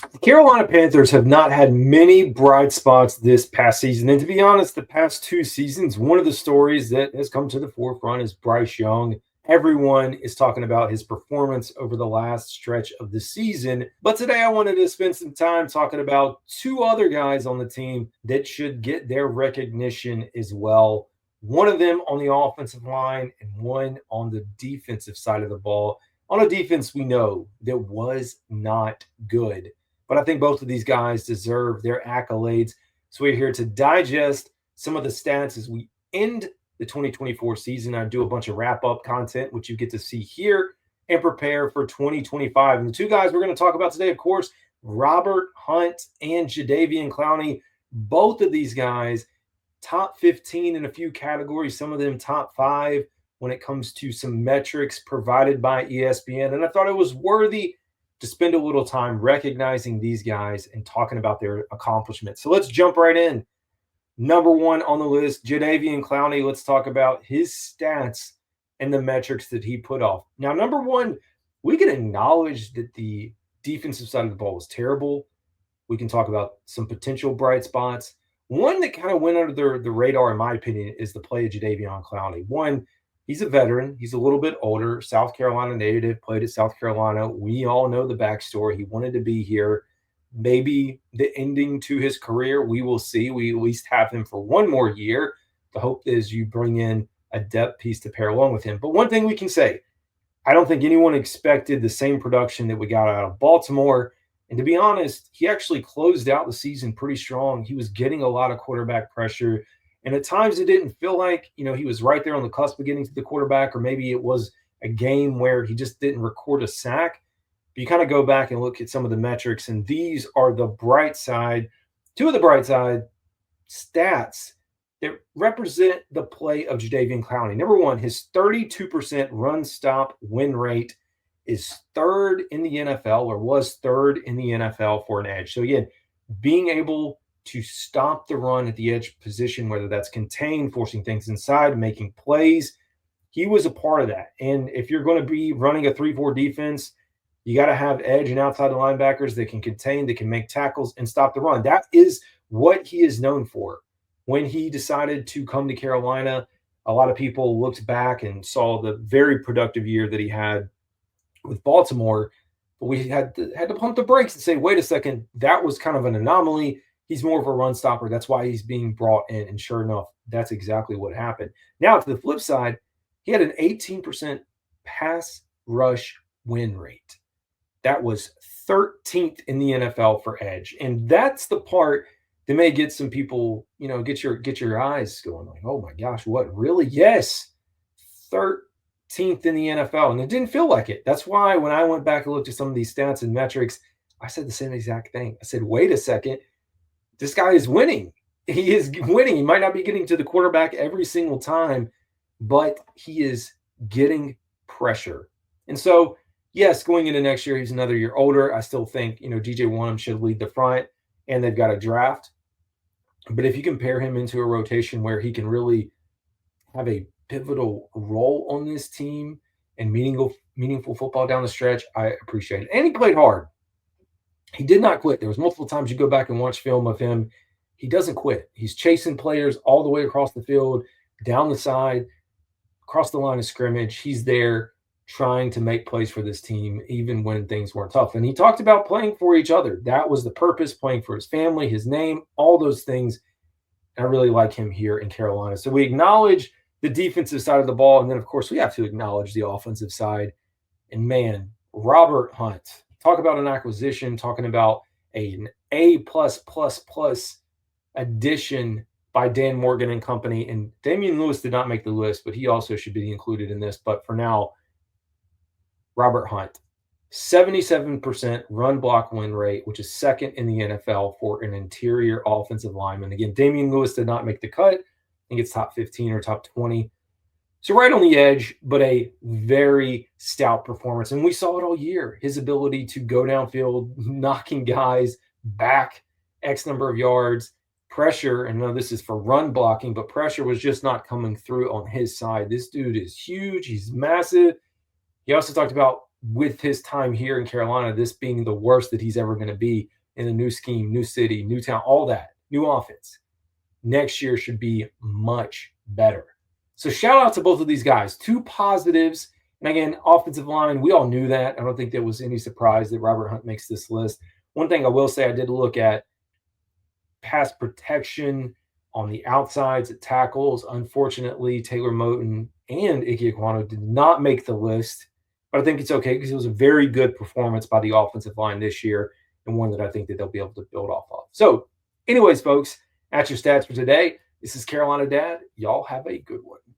The Carolina Panthers have not had many bright spots this past season. And to be honest, the past two seasons, one of the stories that has come to the forefront is Bryce Young. Everyone is talking about his performance over the last stretch of the season. But today I wanted to spend some time talking about two other guys on the team that should get their recognition as well. One of them on the offensive line and one on the defensive side of the ball. On a defense we know that was not good. But I think both of these guys deserve their accolades. So we're here to digest some of the stats as we end the 2024 season. I do a bunch of wrap up content, which you get to see here, and prepare for 2025. And the two guys we're going to talk about today, of course, Robert Hunt and Jadeveon Clowney. Both of these guys, top 15 in a few categories, some of them top 5 when it comes to some metrics provided by ESPN. And I thought it was worthy to spend a little time recognizing these guys and talking about their accomplishments. So let's jump right in. Number one on the list, Jadeveon Clowney. Let's talk about his stats and the metrics that he put off. Now, number one, we can acknowledge that the defensive side of the ball was terrible. We can talk about some potential bright spots. One that kind of went under the radar, in my opinion, is the play of Jadeveon Clowney. One, he's a veteran. He's a little bit older, South Carolina native, played at South Carolina. We all know the backstory. He wanted to be here. Maybe the ending to his career, we will see. We at least have him for one more year. The hope is you bring in a depth piece to pair along with him. But one thing we can say, I don't think anyone expected the same production that we got out of Baltimore. And to be honest, he actually closed out the season pretty strong. He was getting a lot of quarterback pressure. And at times it didn't feel like, he was right there on the cusp of getting to the quarterback, or maybe it was a game where he just didn't record a sack. But you kind of go back and look at some of the metrics, and these are the bright side, two of the bright side stats that represent the play of Jadeveon Clowney. Number one, his 32% run stop win rate is third in the NFL, or was third in the NFL for an edge. So again, being able to stop the run at the edge position, whether that's contained, forcing things inside, making plays, he was a part of that. And if you're going to be running a 3-4 defense, you got to have edge and outside the linebackers that can contain, that can make tackles and stop the run. That is what he is known for. When he decided to come to Carolina, a lot of people looked back and saw the very productive year that he had with Baltimore. But we had to pump the brakes and say, wait a second, that was kind of an anomaly. He's more of a run stopper. That's why he's being brought in. And sure enough, that's exactly what happened. Now, to the flip side, he had an 18% pass rush win rate. That was 13th in the NFL for edge. And that's the part that may get some people, get your eyes going like, oh my gosh, what, really? Yes, 13th in the NFL. And it didn't feel like it. That's why when I went back and looked at some of these stats and metrics, I said the same exact thing. I said, wait a second, this guy is winning. He is winning. He might not be getting to the quarterback every single time, but he is getting pressure. And so, yes, going into next year, he's another year older. I still think, DJ Wonnum should lead the front, and they've got a draft. But if you compare him into a rotation where he can really have a pivotal role on this team and meaningful football down the stretch, I appreciate it. And he played hard. He did not quit. There was multiple times you go back and watch film of him. He doesn't quit. He's chasing players all the way across the field, down the side, across the line of scrimmage. He's there trying to make plays for this team, even when things weren't tough. And he talked about playing for each other. That was the purpose, playing for his family, his name, all those things. I really like him here in Carolina. So we acknowledge the defensive side of the ball. And then, of course, we have to acknowledge the offensive side. And, man, Robert Hunt. Talk about an acquisition, talking about an A++ addition by Dan Morgan and company. And Damian Lewis did not make the list, but he also should be included in this. But for now, Robert Hunt, 77% run block win rate, which is second in the NFL for an interior offensive lineman. Again, Damian Lewis did not make the cut. I think it's top 15 or top 20. So right on the edge, but a very stout performance. And we saw it all year. His ability to go downfield, knocking guys back X number of yards, pressure. And now this is for run blocking, but pressure was just not coming through on his side. This dude is huge. He's massive. He also talked about with his time here in Carolina, this being the worst that he's ever going to be in a new scheme, new city, new town, all that, new offense. Next year should be much better. So shout out to both of these guys. Two positives. And again, offensive line, we all knew that. I don't think there was any surprise that Robert Hunt makes this list. One thing I will say, I did look at pass protection on the outsides at tackles. Unfortunately, Taylor Moton and Ike Ekwonu did not make the list. But I think it's okay because it was a very good performance by the offensive line this year, and one that I think that they'll be able to build off of. So, anyways, folks, that's your stats for today. This is Carolina Dad. Y'all have a good one.